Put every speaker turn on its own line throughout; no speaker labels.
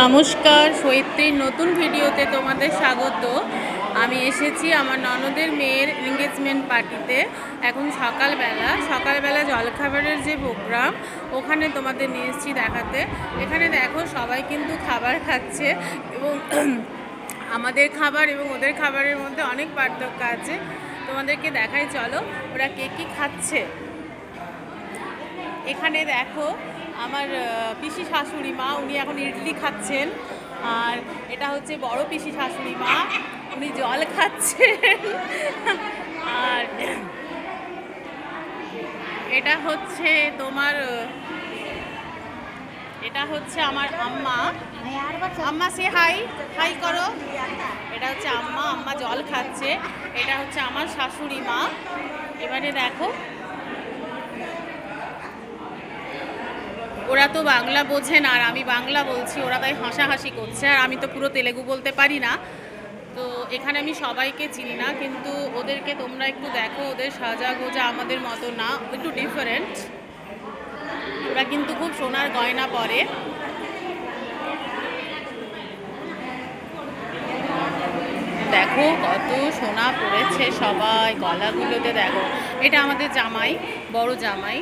নমস্কার, সৈত্রীর নতুন ভিডিওতে তোমাদের স্বাগত। আমি এসেছি আমার ননদের মেয়ের এনগেজমেন্ট পার্টিতে। এখন সকালবেলা জলখাবারের যে প্রোগ্রাম, ওখানে তোমাদের নিয়ে এসেছি দেখাতে। এখানে দেখো সবাই কিন্তু খাবার খাচ্ছে এবং আমাদের খাবার এবং ওদের খাবারের মধ্যে অনেক পার্থক্য আছে। তোমাদেরকে দেখাই, চলো ওরা কে কী খাচ্ছে। এখানে দেখো আমার পিসি শাশুড়ি মা, উনি এখন ইডলি খাচ্ছেন। আর এটা হচ্ছে বড় পিসি শাশুড়ি মা, উনি জল খাচ্ছেন। আর এটা হচ্ছে আমার আম্মা। আম্মা সে হাই হাই করো। এটা হচ্ছে আম্মা জল খাচ্ছে। এটা হচ্ছে আমার শাশুড়ি মা। এবারে দেখো, ওরা তো বাংলা বোঝে না আর আমি বাংলা বলছি, ওরা তাই হাসাহাসি করছে। আর আমি তো পুরো তেলেগু বলতে পারি না, তো এখানে আমি সবাইকে চিনি না, কিন্তু ওদেরকে তোমরা একটু দেখো, ওদের সাজা গোজা আমাদের মতো না, একটু ডিফারেন্ট। ওরা কিন্তু খুব সোনার গয়না পরে। দেখো কত সোনা পড়েছে সবাই গলাগুলোতে। দেখো এটা আমাদের জামাই, বড় জামাই,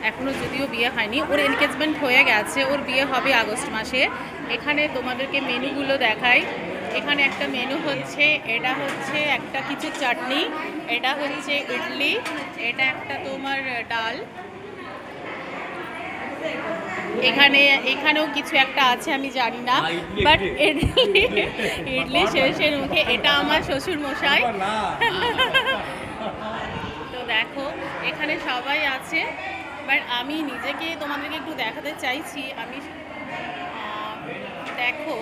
এখনও যদিও বিয়ে হয়নি, ওর এনগেজমেন্ট হয়ে গেছে, ওর বিয়ে হবে আগস্ট মাসে। এখানে তোমাদেরকে মেনুগুলো দেখাই। এখানে একটা মেনু হচ্ছে, এটা হচ্ছে একটা কিছু চাটনি, এটা হচ্ছে ইডলি, এটা একটা তোমার ডাল, এখানেও কিছু একটা আছে আমি জানি না, বাট ইডলি শেষের মুখে। এটা আমার শ্বশুর মশাই। তো দেখো এখানে সবাই আছে, বাট আমি নিজেকে তোমাদেরকে একটু দেখাতে চাইছি। আমি দেখো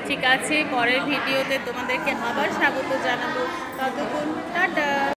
ঠিক আছে, পরের ভিডিওতে তোমাদেরকে আবার স্বাগত জানাবো। ততক্ষণ টাটা।